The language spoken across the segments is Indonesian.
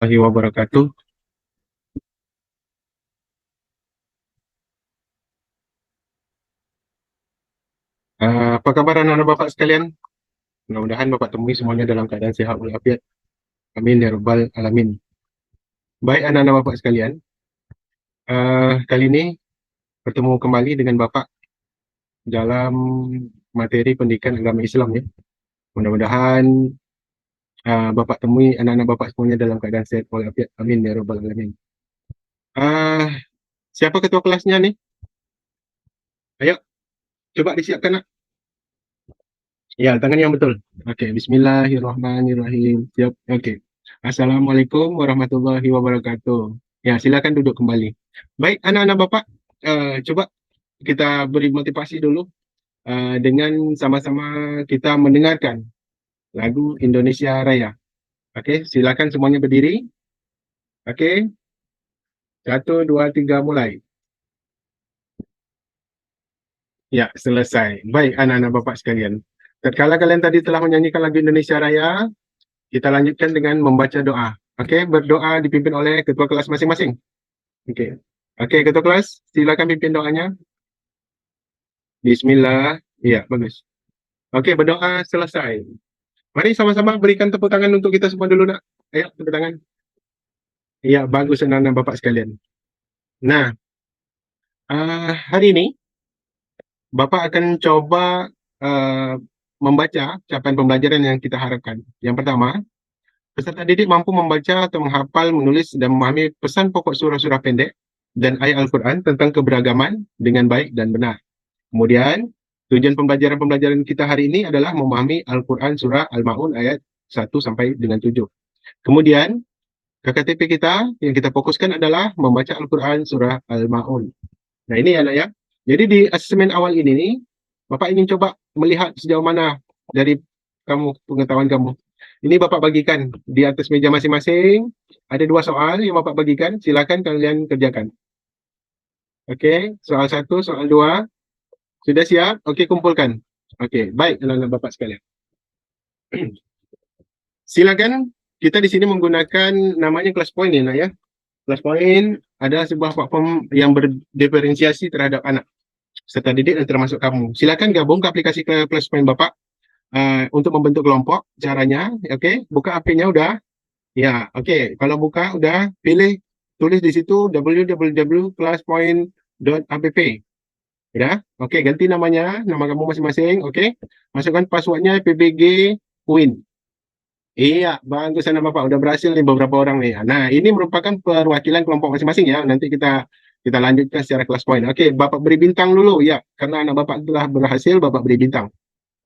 Warahmatullahi wabarakatuh. Apa kabar anak-anak Bapak sekalian? Mudah-mudahan Bapak temui semuanya dalam keadaan sehat walafiat. Amin ya rabbal alamin. Baik anak-anak Bapak sekalian, kali ini bertemu kembali dengan Bapak dalam materi pendidikan agama Islam ya. Mudah-mudahan Bapak temui anak-anak Bapak semuanya dalam keadaan sehat walafiat. Amin ya rabbal alamin. Uh, Siapa ketua kelasnya nih? Ayo, coba disiapkan nak. Ya, tangan yang betul. Oke, Bismillahirrahmanirrahim. Siap. Oke. Assalamualaikum warahmatullahi wabarakatuh. Ya, silakan duduk kembali. Baik, anak-anak Bapak, coba kita beri motivasi dulu dengan sama-sama kita mendengarkan lagu Indonesia Raya. Oke, silakan semuanya berdiri. Oke, satu, dua, tiga, mulai. Ya, selesai. Baik, anak-anak Bapak sekalian. Tatkala kalian tadi telah menyanyikan lagu Indonesia Raya, kita lanjutkan dengan membaca doa. Oke, berdoa dipimpin oleh ketua kelas masing-masing. Oke. Oke, ketua kelas, silakan pimpin doanya. Bismillah. Iya, bagus. Oke, berdoa selesai. Mari sama-sama berikan tepuk tangan untuk kita semua dulu, nak. Ayo, tepuk tangan. Iya, bagus anak-anak Bapak sekalian. Nah, hari ini Bapak akan coba uh, membaca capaian pembelajaran yang kita harapkan. Yang pertama, peserta didik mampu membaca atau menghafal, menulis, dan memahami pesan pokok surah-surah pendek dan ayat Al-Quran tentang keberagaman dengan baik dan benar. Kemudian, tujuan pembelajaran kita hari ini adalah memahami Al-Quran surah Al-Ma'un ayat 1 sampai dengan 7. Kemudian, KKTP kita yang kita fokuskan adalah membaca Al-Quran surah Al-Ma'un. Nah, ini anak ya. Jadi di asesmen awal ini nih, Bapak ingin coba melihat sejauh mana dari pengetahuan kamu. Ini Bapak bagikan di atas meja masing-masing. Ada 2 soal yang Bapak bagikan. Silakan kalian kerjakan. Oke, soal 1, soal 2. Sudah siap? Oke, kumpulkan. Oke, baik anak-anak Bapak sekalian. Silakan, kita di sini menggunakan namanya kelas point ya, nak ya. Kelas point adalah sebuah platform yang berdiferensiasi terhadap anak serta didik dan termasuk kamu. Silakan gabung ke aplikasi kelas point Bapak untuk membentuk kelompok. Caranya, oke, buka HP-nya udah. Ya, oke. Kalau buka udah, pilih tulis di situ www.classpoint.app. Ya, oke, ganti namanya, nama kamu masing-masing, oke. Masukkan passwordnya PBG Win. Iya, bagus anak Bapak. Udah berhasil nih beberapa orang nih. Nah, ini merupakan perwakilan kelompok masing-masing ya. Nanti kita lanjutkan secara kelas poin. Oke, Bapak beri bintang dulu ya. Karena anak Bapak telah berhasil, Bapak beri bintang.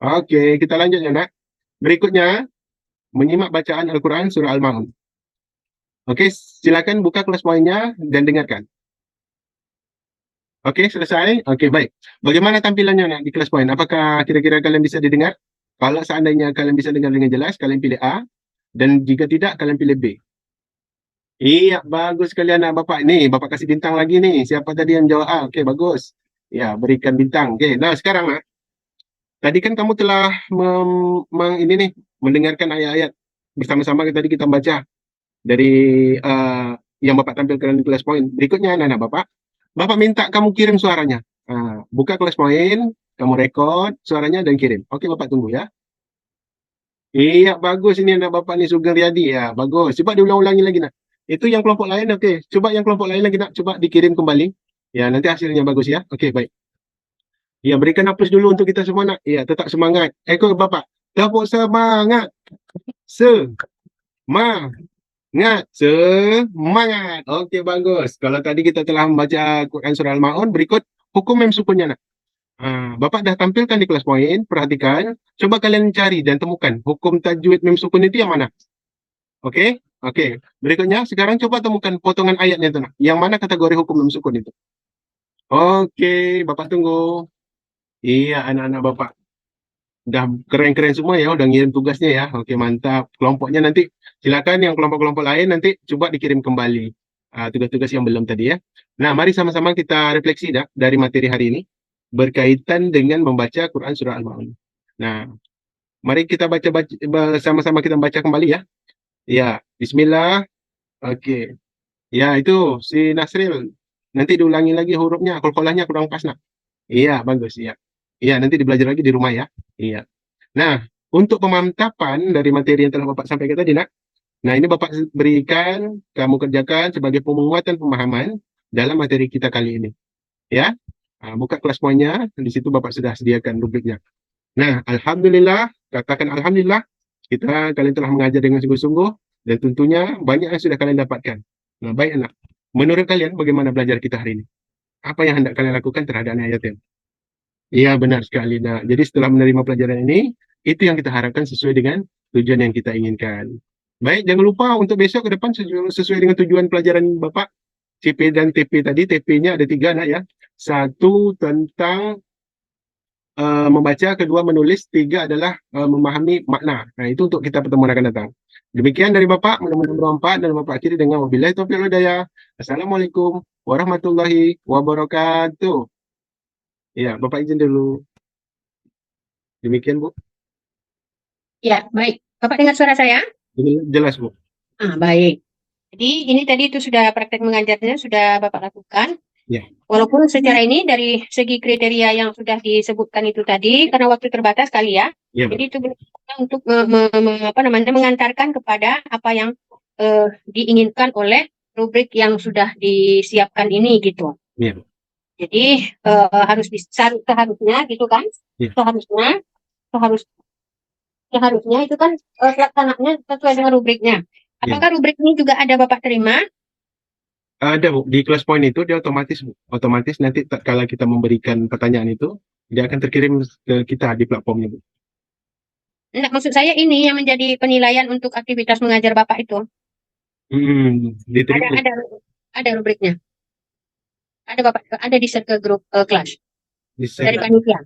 Oke, kita lanjut ya, nak. Berikutnya, menyimak bacaan Al-Quran surah Al-Ma'un. Oke, silakan buka kelas poinnya dan dengarkan. Oke, selesai. Oke, baik. Bagaimana tampilannya nak di kelas poin? Apakah kira-kira kalian bisa didengar? Kalau seandainya kalian bisa dengar dengan jelas, kalian pilih A. Dan jika tidak, kalian pilih B. Iya, bagus sekali anak Bapak. Nih, Bapak kasih bintang lagi nih. Siapa tadi yang jawab A? Oke, bagus. Ya, berikan bintang. Oke, nah sekarang nak. Tadi kan kamu telah ini nih, mendengarkan ayat-ayat bersama-sama tadi kita baca dari yang Bapak tampilkan di kelas poin. Berikutnya anak-anak Bapak. Bapak minta kamu kirim suaranya. Buka kelas poin, kamu rekod suaranya dan kirim. Oke, Bapak tunggu ya. Iya, bagus ini anak Bapak nih Sugeng Riyadi ya. Bagus. Coba diulang-ulangi lagi nak. Itu yang kelompok lain, oke. Coba yang kelompok lain lagi nak. Coba dikirim kembali. Ya, nanti hasilnya bagus ya. Oke, baik. Ya, berikan aplaus dulu untuk kita semua nak. Ya, tetap semangat. Ekor Bapak. Tepuk semangat. Semangat. Oke, bagus. Kalau tadi kita telah membaca Quran Surah Al-Ma'un, berikut hukum mem sukunnya nak. Bapak dah tampilkan di kelas poin, perhatikan. Coba kalian cari dan temukan hukum tajwid mem sukun itu yang mana. Oke, oke. Berikutnya, sekarang coba temukan potongan ayatnya itu. Yang mana kategori hukum mem sukun itu? Oke, Bapak tunggu. Iya, anak-anak Bapak. Udah keren-keren semua ya, udah ngirim tugasnya ya. Oke, mantap. Kelompoknya nanti, silakan yang kelompok-kelompok lain nanti coba dikirim kembali tugas-tugas yang belum tadi ya. Nah, mari sama-sama kita refleksi dah dari materi hari ini berkaitan dengan membaca Quran Surah Al-Ma'un. Nah, mari kita baca sama-sama kita baca kembali ya. Ya, Bismillah. Oke. Ya, itu si Nasril. Nanti diulangi lagi hurufnya, qalqalahnya kurang pas, Nak. Iya, bagus, iya. Iya, nanti dibelajar lagi di rumah ya. Iya. Nah, untuk pemantapan dari materi yang telah Bapak sampaikan tadi, Nak. Nah, ini Bapak berikan, kamu kerjakan sebagai penguatan pemahaman dalam materi kita kali ini. Ya, buka kelas semuanya, di situ Bapak sudah sediakan rubriknya. Nah, alhamdulillah, katakan alhamdulillah, kalian telah mengajar dengan sungguh-sungguh, dan tentunya banyak yang sudah kalian dapatkan. Nah, baik anak. Menurut kalian, bagaimana belajar kita hari ini? Apa yang hendak kalian lakukan terhadap anak yatim? Iya, benar sekali. Nah, jadi setelah menerima pelajaran ini, itu yang kita harapkan sesuai dengan tujuan yang kita inginkan. Baik, jangan lupa untuk besok ke depan sesuai dengan tujuan pelajaran Bapak, CP dan TP tadi. TP-nya ada 3, nak ya. Satu tentang membaca, kedua menulis, tiga adalah memahami makna. Nah, itu untuk kita pertemuan akan datang. Demikian dari Bapak, mudah-mudahan bermanfaat, dan Bapak akhiri dengan wabillahi taufiq wal hidayah. Assalamualaikum warahmatullahi wabarakatuh. Ya, Bapak izin dulu. Demikian, Bu. Ya, baik. Bapak dengar suara saya? Jelas, Bu. Baik. Jadi ini tadi itu sudah praktek mengajarnya sudah Bapak lakukan. Ya. Walaupun secara ini dari segi kriteria yang sudah disebutkan itu tadi, karena waktu terbatas kali ya. Ya, Jadi itu benar untuk mengantarkan kepada apa yang diinginkan oleh rubrik yang sudah disiapkan ini gitu. Ya. Jadi seharusnya gitu kan? Ya. Seharusnya itu kan pelaksananya sesuai dengan rubriknya. Apakah rubrik ini juga ada Bapak terima? Ada, Bu. Di kelas point itu dia otomatis, Bu. Otomatis nanti kalau kita memberikan pertanyaan itu, dia akan terkirim ke kita di platformnya, Bu. Enggak, maksud saya ini yang menjadi penilaian untuk aktivitas mengajar Bapak itu. Diterima. Ada rubriknya. Ada Bapak, ada di share ke grup kelas dari panitia.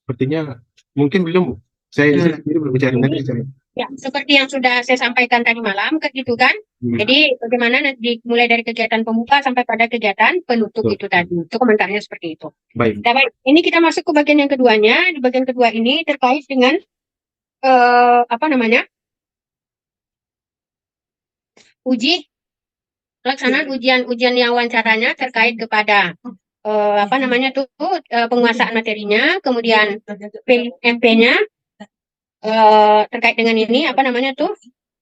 Sepertinya mungkin belum, Bu. Saya sendiri belum cari, nanti cari. Ya, seperti yang sudah saya sampaikan tadi malam, gitu kan? Jadi bagaimana mulai dari kegiatan pembuka sampai pada kegiatan penutup itu tadi. Itu komentarnya seperti itu. Baik. Nah, baik. Ini kita masuk ke bagian yang keduanya. Di bagian kedua ini terkait dengan pelaksanaan ujian yang wawancaranya terkait kepada penguasaan materinya, kemudian PMP-nya terkait dengan ini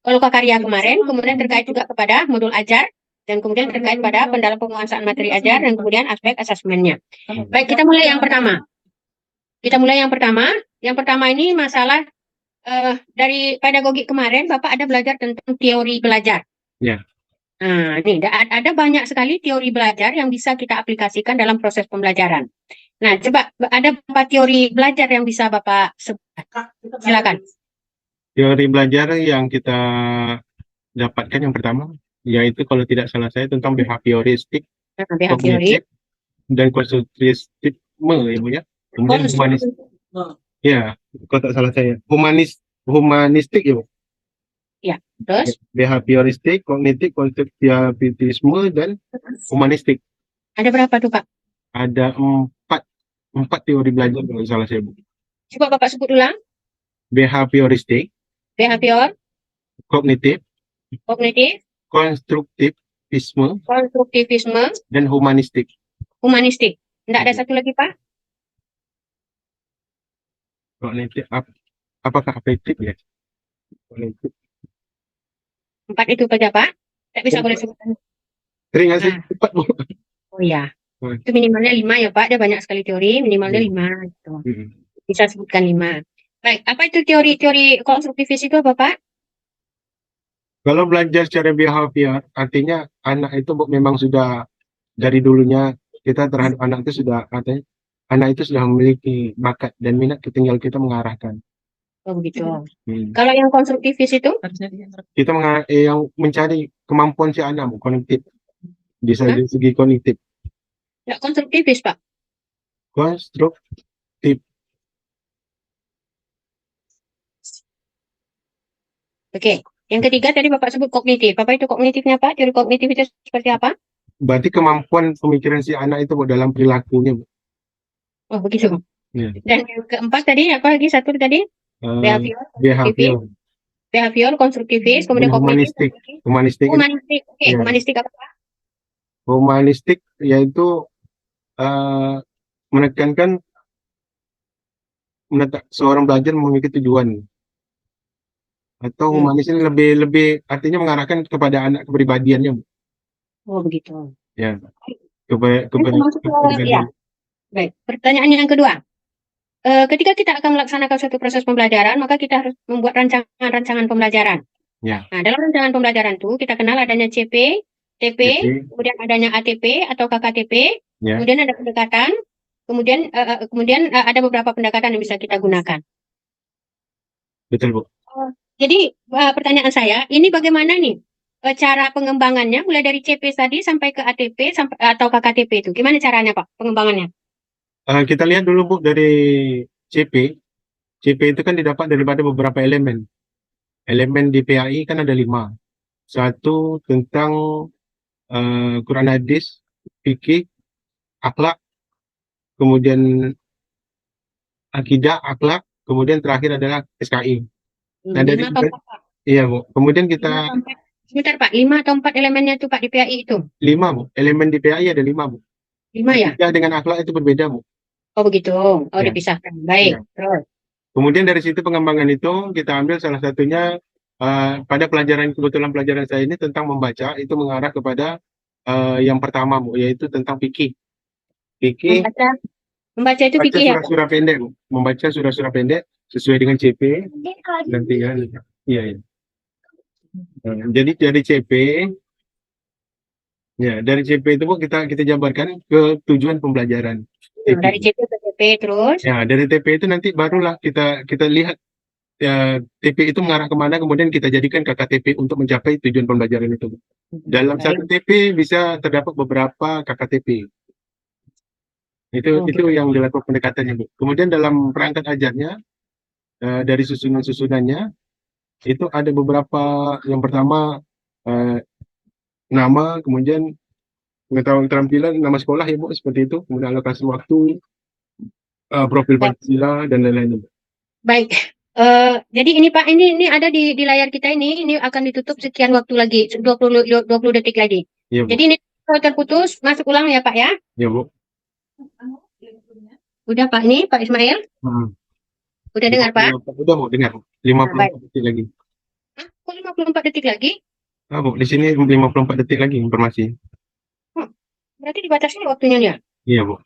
lokakarya kemarin, kemudian terkait juga kepada modul ajar, dan kemudian terkait pada pendalam penguasaan materi ajar, dan kemudian aspek asesmennya. Baik, kita mulai yang pertama. Yang pertama ini masalah dari pedagogi kemarin, Bapak ada belajar tentang teori belajar. Ya. Nah, ini ada banyak sekali teori belajar yang bisa kita aplikasikan dalam proses pembelajaran. Nah, coba ada beberapa teori belajar yang bisa Bapak sebutkan. Silakan. Teori belajar yang kita dapatkan yang pertama, yaitu kalau tidak salah saya tentang behavioristik, kognitif, dan konstruktivisme, ya Bu ya. Kemudian humanistik. Ya, kalau tak salah saya. Humanistik ya Bu. Ya, terus? Behavioristik, kognitif, konstruktivisme, dan humanistik. Ada berapa tuh Pak? Ada empat teori belajar kalau salah saya Bu. Coba Bapak sebut ulang. Behavioristik, kognitif, konstruktivisme, dan humanistik. Tidak ada satu lagi Pak? Kognitif, apakah afektif ya? Kognitif. 4 itu saja Pak? Tidak bisa boleh sebutkan. Sering sih 4 Bu. Oh iya. Itu minimalnya 5 ya Pak, ada banyak sekali teori, minimalnya 5 gitu. Bisa sebutkan 5. Baik, apa itu teori konstruktivis itu apa Pak? Kalau belajar secara behavior, artinya anak itu memang sudah dari dulunya kita terhadap anak itu sudah, artinya anak itu sudah memiliki bakat dan minat, tinggal kita mengarahkan. Oh begitu. Kalau yang konstruktivis itu? Kita yang mencari kemampuan si anak, kognitif. Bisa dari segi kognitif. Ya, konstruktivis Pak. Konstruktif. Oke. Yang ketiga tadi Bapak sebut kognitif. Apa itu kognitifnya Pak? Teori kognitif itu seperti apa? Berarti kemampuan pemikiran si anak itu dalam perilakunya. Oh begitu. Dan yang keempat tadi apa lagi? Satu tadi? Behavior. behavior, konstruktivis, kemudian dan kognitif, humanistik. Humanistik itu humanistik. Oke, ya, humanistik apa? humanistik yaitu eh, menekankan seorang belajar memiliki tujuan, atau Hmm. humanis ini lebih lebih artinya mengarahkan kepada anak kepribadiannya, Bu. Oh, begitu. Ya, Ini termasuk ke, ya, kepribadian. baik. Pertanyaan yang kedua. Ketika kita akan melaksanakan suatu proses pembelajaran, maka kita harus membuat rancangan-rancangan pembelajaran. Ya, Nah, dalam rancangan pembelajaran itu kita kenal adanya CP, TP, jadi kemudian adanya ATP atau KKTP, ya, kemudian ada pendekatan, kemudian ada beberapa pendekatan yang bisa kita gunakan. betul, Bu. Jadi pertanyaan saya, ini bagaimana nih cara pengembangannya mulai dari CP tadi sampai ke ATP sampai atau KKTP itu? Gimana caranya, Pak, pengembangannya? Kita lihat dulu, Bu, dari CP. CP itu kan didapat daripada beberapa elemen. Elemen di PAI kan ada 5. Satu tentang Quran hadis, fikih, akhlak, kemudian akidah, akhlak, kemudian terakhir adalah SKI. Nah, Lima atau empat, Pak? iya, Bu. Kemudian Lima kita atau empat? Sebentar, Pak. 5 atau 4 elemennya tuh, Pak, di PAI itu? 5, Bu. Elemen di PAI ada 5, Bu. 5 ya? Akidah dengan akhlak itu berbeda, Bu. Oh, begitu. Oh, Ya, dipisahkan. Baik. ya. Terus. Kemudian dari situ pengembangan itu kita ambil salah satunya pada pelajaran, kebetulan pelajaran saya ini tentang membaca, itu mengarah kepada yang pertama, Bu, yaitu tentang fikih. Fikih, Membaca. Membaca itu baca fikih ya, Pak? surah-surah pendek, Bu. Membaca surah-surah pendek sesuai dengan CP. Nanti kan, iya, iya. Jadi dari CP, ya dari CP itu, Bu, kita jabarkan ke tujuan pembelajaran Dari TP. CP ke TP terus. Ya, dari TP itu nanti barulah kita lihat TP itu mengarah kemana, kemudian kita jadikan KKTP untuk mencapai tujuan pembelajaran itu. Dalam Baik. satu TP bisa terdapat beberapa KKTP. Itu Oke. yang dilakukan pendekatannya, Bu. Kemudian dalam perangkat ajarnya, dari susunan-susunannya itu ada beberapa. Yang pertama eh, nama, kemudian pengetahuan keterampilan, nama sekolah ya, Bu, seperti itu. Kemudian alokasi waktu, profil Baik. Pancasila dan lain-lain. Baik. Jadi ini Pak, ini ada di layar kita ini akan ditutup sekian waktu lagi, 20 detik lagi. Iya, Bu. Jadi ini kalau terputus, masuk ulang ya Pak ya. Iya, Bu. Udah Pak, ini Pak Ismail, Hmm. udah dengar Pak? Udah, Bu, dengar. Nah, baik. 54 detik lagi. Hah, kok 54 detik lagi? Bu, di sini 54 detik lagi informasi. Berarti dibatasi waktunya ya? Iya, Bu.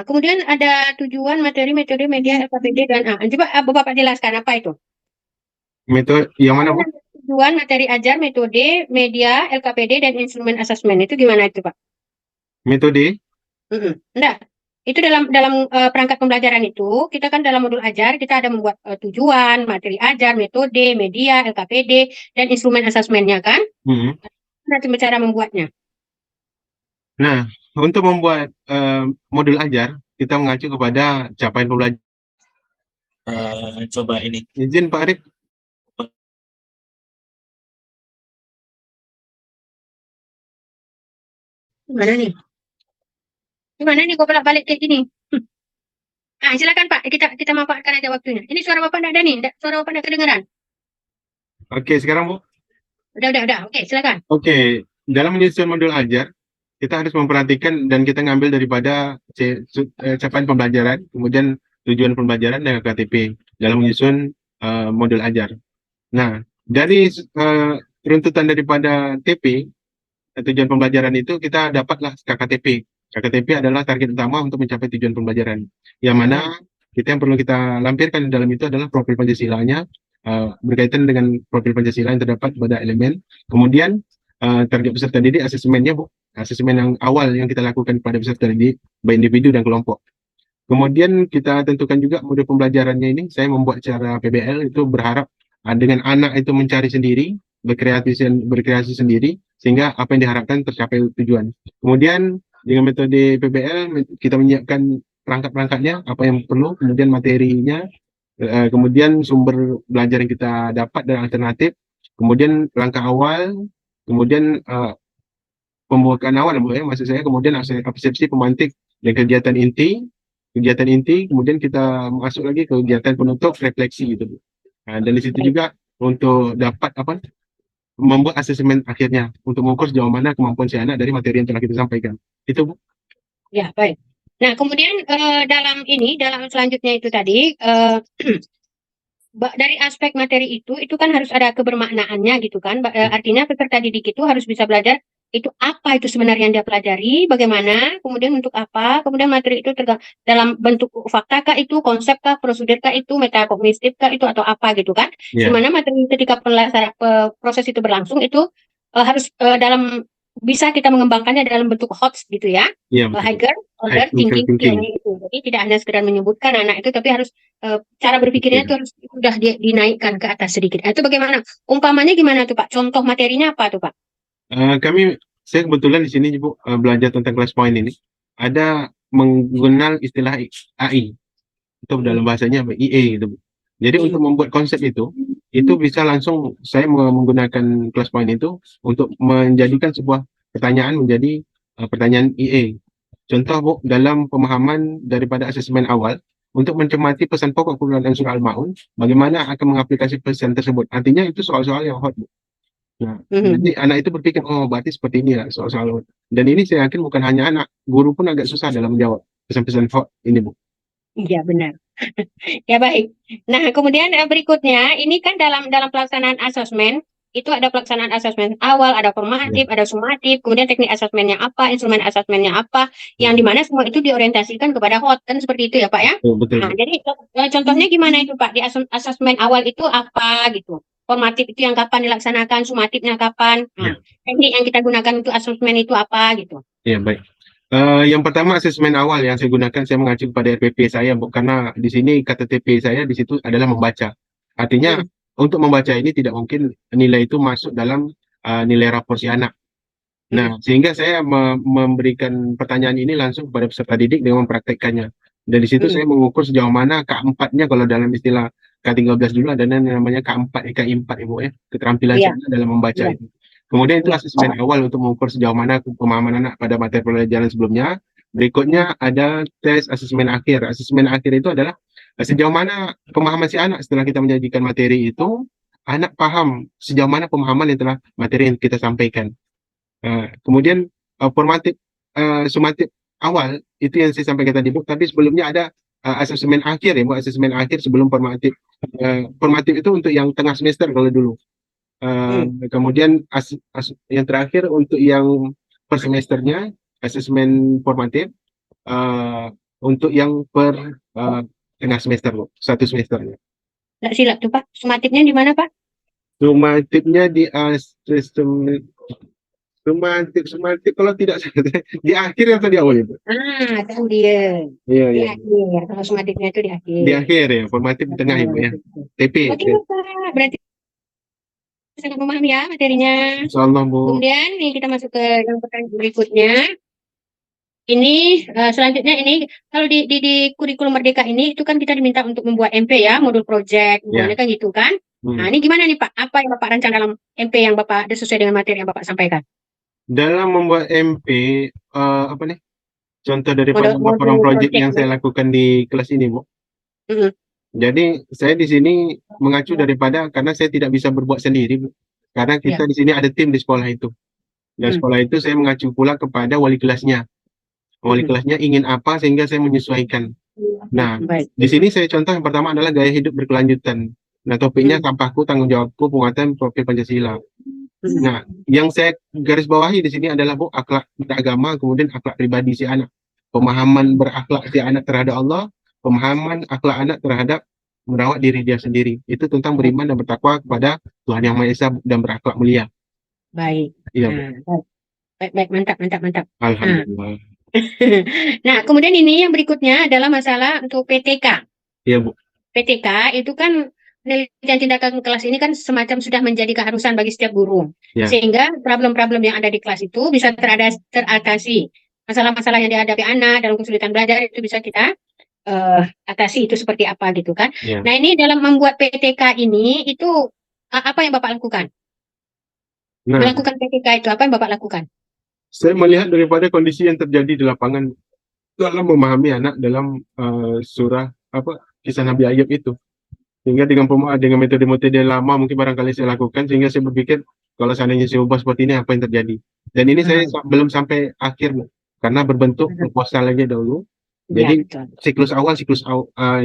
Kemudian ada tujuan, materi, metode, media, LKPD, dan coba Bapak jelaskan apa itu? Metode yang mana, Bu? Tujuan, materi ajar, metode, media, LKPD, dan instrumen asesmen. Itu gimana itu, Pak? Metode? Enggak. Itu dalam perangkat pembelajaran itu, kita kan dalam modul ajar, kita ada membuat tujuan, materi ajar, metode, media, LKPD, dan instrumen asesmennya kan? Nanti cara membuatnya. Nah, untuk membuat modul ajar, kita mengacu kepada capaian pembelajaran. Coba ini. Izin Pak Arif. Gimana nih? Gimana nih kok balik kayak gini? Silakan Pak, kita manfaatkan aja waktunya. Ini suara Bapak enggak ada nih, suara Bapak enggak kedengeran. Oke, sekarang, Bu. Udah. Oke, silakan. Oke, dalam menyusun modul ajar, kita harus memperhatikan dan kita ngambil daripada capaian pembelajaran, kemudian tujuan pembelajaran dan KTP dalam menyusun modul ajar. Nah, dari runtutan daripada TP, tujuan pembelajaran itu, kita dapatlah KKTP. KKTP adalah target utama untuk mencapai tujuan pembelajaran. Yang mana yang perlu kita lampirkan di dalam itu adalah profil Pancasilanya, berkaitan dengan profil Pancasila yang terdapat pada elemen. Kemudian target peserta didik, asesmennya, Bu. Asesmen yang awal yang kita lakukan pada peserta didik, baik individu dan kelompok. Kemudian kita tentukan juga modul pembelajarannya ini. Saya membuat cara PBL itu berharap dengan anak itu mencari sendiri, berkreasi sendiri, sehingga apa yang diharapkan tercapai tujuan. Kemudian dengan metode PBL kita menyiapkan perangkat-perangkatnya, apa yang perlu, kemudian materinya, kemudian sumber belajar yang kita dapat dan alternatif, kemudian langkah awal, kemudian pembukaan awal, maksud saya, kemudian persepsi pemantik dan kegiatan inti, kemudian kita masuk lagi ke kegiatan penutup, refleksi gitu. Nah, dan di situ juga untuk dapat apa membuat asesmen akhirnya untuk mengukur sejauh mana kemampuan si anak dari materi yang telah kita sampaikan. Itu Bu. Ya, baik. Nah, kemudian dalam selanjutnya itu tadi dari aspek materi itu kan harus ada kebermaknaannya gitu kan. Artinya peserta didik itu harus bisa belajar itu apa itu sebenarnya yang dia pelajari, bagaimana, kemudian untuk apa, kemudian materi itu dalam bentuk fakta kah itu, konsep kah, prosedur kah itu, metakognitif kah itu atau apa gitu kan. Di Ya, mana materi ketika proses itu berlangsung itu harus dalam bisa kita mengembangkannya dalam bentuk HOTS gitu ya. iya betul. Higher High order critical thinking thinking. theory itu. Jadi tidak hanya sekedar menyebutkan anak itu, tapi harus cara berpikirnya Oke. itu harus sudah dinaikkan ke atas sedikit. Nah, itu bagaimana? Umpamanya gimana tuh Pak? Contoh materinya apa tuh Pak? Saya kebetulan di sini Bu belajar tentang class point ini. Ada menggunakan istilah AI itu Hmm. dalam bahasanya apa? EA itu Bu. Jadi untuk membuat konsep itu bisa langsung saya menggunakan class point itu untuk menjadikan sebuah pertanyaan menjadi pertanyaan EA. Contoh Bu, dalam pemahaman daripada asesmen awal untuk mencermati pesan pokok Quran dan surah Al-Maun, bagaimana akan mengaplikasi pesan tersebut. Artinya itu soal-soal yang hot Bu. Nah, Mhm. nanti anak itu berpikir, oh berarti seperti ini ya soal-soal. Dan ini saya yakin bukan hanya anak, guru pun agak susah dalam menjawab pesan-pesan hot ini Bu. Iya benar. Ya baik. Nah kemudian berikutnya ini kan dalam pelaksanaan asesmen itu ada pelaksanaan asesmen awal, ada Ya. formatif, ada sumatif, kemudian teknik asesmennya apa, instrumen asesmennya apa, yang dimana semua itu diorientasikan kepada HOT kan seperti itu ya Pak ya. Oh, betul Nah Bu. jadi contohnya gimana itu Pak di asesmen awal itu apa gitu. Formatif itu yang kapan dilaksanakan, sumatifnya kapan. Nah, Ya, teknik yang kita gunakan untuk asesmen itu apa gitu. ya baik. Yang pertama asesmen awal yang saya gunakan, saya mengacu pada RPP saya Bu, karena di sini KTP saya di situ adalah membaca. Artinya Hmm. untuk membaca ini tidak mungkin nilai itu masuk dalam nilai rapor si anak. Hmm. Nah, sehingga saya memberikan pertanyaan ini langsung kepada peserta didik dengan mempraktekkannya. Dan di situ Hmm. saya mengukur sejauh mana K4-nya kalau dalam istilah K13 dulu ada yang namanya K4, KI4 Ibu ya, keterampilan Iya, saya dalam membaca iya, itu. Kemudian itu iya. asesmen awal untuk mengukur sejauh mana pemahaman anak pada materi pelajaran sebelumnya. Berikutnya ada tes asesmen akhir. Asesmen akhir itu adalah sejauh mana pemahaman si anak setelah kita menyajikan materi itu, anak paham sejauh mana pemahaman yang telah materi yang kita sampaikan. Kemudian formatif sumatif awal itu yang saya sampaikan tadi Bu, tapi sebelumnya ada asesmen akhir ya Bu, asesmen akhir sebelum formatif. Formatif itu untuk yang tengah semester kalau dulu. Hmm. Kemudian yang terakhir untuk yang per semesternya asesmen formatif untuk yang per uh, tengah semester Bu, satu semesternya. Nggak silap tuh Pak. Sumatifnya di mana Pak? Sumatifnya di asesmen Sumatif kalau tidak salah di akhir atau di awal itu? Ah, tahu dia. Iya, Di iya. akhir. Kalau sumatifnya itu di Di akhir. akhir ya, formatif di tengah ibu ya. TP. Oke Ya. Pak. Berarti sangat memahami ya materinya. Insyaallah Bu. Kemudian nih kita masuk ke yang pertanyaan berikutnya. Ini selanjutnya ini kalau di kurikulum Merdeka ini itu kan kita diminta untuk membuat MP ya, modul project, Ya. semuanya kan gitu kan. Nah, Hmm. ini gimana nih Pak? Apa yang Bapak rancang dalam MP yang Bapak sesuai dengan materi yang Bapak sampaikan? Dalam membuat MP apa nih? Contoh daripada Modul laporan modul project project yang ya. saya lakukan di kelas ini, Bu. Mm-mm. Jadi saya di sini mengacu daripada karena saya tidak bisa berbuat sendiri, Bu. Karena Ya. kita di sini ada tim di sekolah itu. Dan Mm. sekolah itu saya mengacu pula kepada wali kelasnya. Wali Mm-mm. kelasnya ingin apa sehingga saya menyesuaikan. Nah, Baik. di sini saya contoh yang pertama adalah gaya hidup berkelanjutan. Nah, topiknya Mm. sampahku, tanggung jawabku, penguatan profil Pancasila. Mm. Nah, yang saya garis bawahi di sini adalah Bu, akhlak beragama, kemudian akhlak pribadi si anak. Pemahaman berakhlak si anak terhadap Allah, pemahaman akhlak anak terhadap merawat diri dia sendiri. Itu tentang beriman dan bertakwa kepada Tuhan Yang Maha Esa dan berakhlak mulia. Baik. Iya, Bu. Nah, baik, baik, mantap, mantap, mantap. Nah, Alhamdulillah. nah, kemudian ini yang berikutnya adalah masalah untuk PTK. Iya, Bu. PTK itu kan penelitian tindakan kelas ini kan semacam sudah menjadi keharusan bagi setiap guru. Ya. Sehingga problem-problem yang ada di kelas itu bisa teratasi. Masalah-masalah yang dihadapi anak dalam kesulitan belajar itu bisa kita atasi itu seperti apa gitu kan. Ya. Nah, ini dalam membuat PTK ini itu apa yang Bapak lakukan? Nah, Melakukan PTK itu apa yang Bapak lakukan? saya melihat daripada kondisi yang terjadi di lapangan dalam memahami anak dalam surah apa kisah Nabi Ayub itu. Sehingga dengan metode-metode lama mungkin barangkali saya lakukan, sehingga saya berpikir kalau seandainya saya ubah seperti ini apa yang terjadi. Dan ini saya belum sampai akhir karena berbentuk proposal aja dulu. Ya, Jadi betul.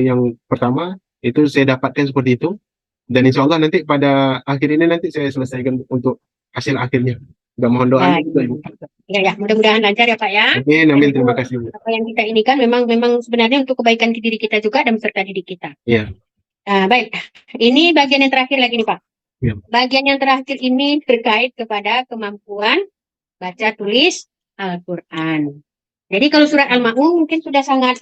yang pertama itu saya dapatkan seperti itu, dan insya Allah nanti pada akhir ini nanti saya selesaikan untuk hasil akhirnya. Gak mohon doanya juga, Ibu. Ya, mudah-mudahan lancar ya Pak ya. Amin, amin, terima kasih, Bu. Apa yang kita inikan memang sebenarnya untuk kebaikan diri kita juga dan beserta didik kita. Iya. Baik, ini bagian yang terakhir lagi nih Pak. Iya. Bagian yang terakhir ini terkait kepada kemampuan baca tulis Al-Quran. Jadi kalau surat Al-Ma'un mungkin sudah sangat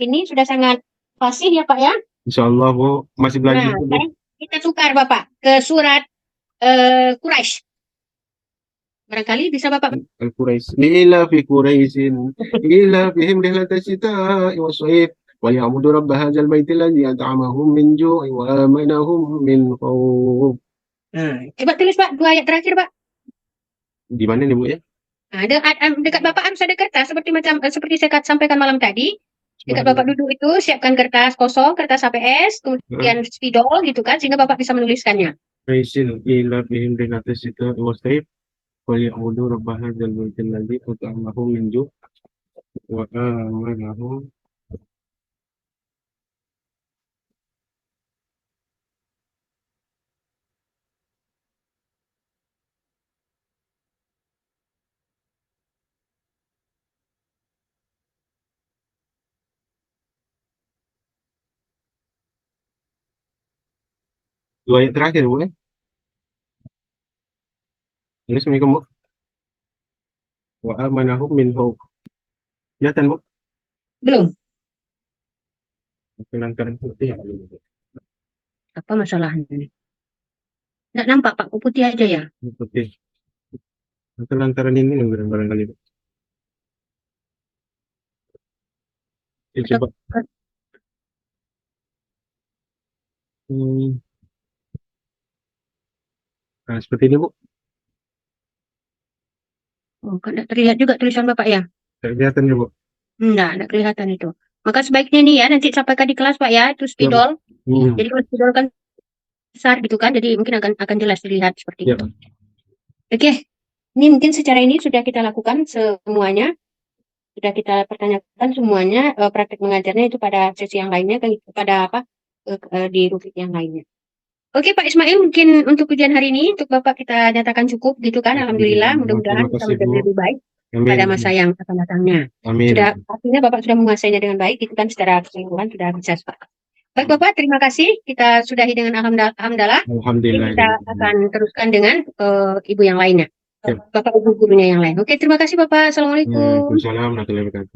fasih ya Pak ya. Insya Allah, Bu, masih belajar. Bu. Sekarang kita tukar Bapak ke surat Quraisy. Barangkali bisa Bapak. Al-Quraisy. Ila fi Quraisyin, ila fihim rihlata syita'i was-sayf, wa ya'budu rabb hadzal baiti alladzi at'amahum min ju'in wa amanahum min khauf. Coba tulis Pak, 2 ayat terakhir Pak. Di mana nih, Bu ya? Dekat Bapak harus ada kertas seperti saya sampaikan malam tadi. Dekat Bapak duduk itu siapkan kertas kosong, kertas HPS, kemudian spidol gitu kan, sehingga Bapak bisa menuliskannya. Quraisyin ila fihim rihlata syita'i was-sayf, wa ya'budu rabb hadzal baiti alladzi at'amahum min ju'in wa amanahum. Dua ayat terakhir, Bu ya? Assalamualaikum, Bu. Wa amanahum min khauf. Kelihatan, Bu? Belum. Lantaran putih ya. Apa masalahnya nih? Nggak nampak Pak, putih aja ya. Putih. Atau lantaran ini yang barangkali. Coba. Nah, seperti ini, Bu. Oh, nggak terlihat juga tulisan Bapak ya? Kelihatan ya, Bu? Nggak kelihatan itu. Maka sebaiknya nih ya, nanti sampaikan di kelas Pak ya, itu spidol. Jadi kalau spidol kan besar gitu kan, jadi mungkin akan jelas dilihat seperti itu. Oke, ini mungkin secara ini sudah kita lakukan semuanya. Sudah kita pertanyakan semuanya, praktek mengajarnya itu pada sesi yang lainnya, pada di rubrik yang lainnya. Oke Pak Ismail, mungkin untuk ujian hari ini, untuk Bapak kita nyatakan cukup gitu kan, Alhamdulillah, mudah-mudahan kita menjadi lebih baik pada masa yang akan datangnya. Amin. Artinya Bapak sudah menguasainya dengan baik, itu kan secara keseluruhan sudah bisa Pak. Baik Bapak, terima kasih. Kita sudahi dengan alhamdulillah. Alhamdulillah. Kita akan teruskan dengan ibu yang lainnya. Bapak ibu gurunya yang lain. Oke, terima kasih Bapak. Assalamualaikum. Waalaikumsalam warahmatullahi wabarakatuh.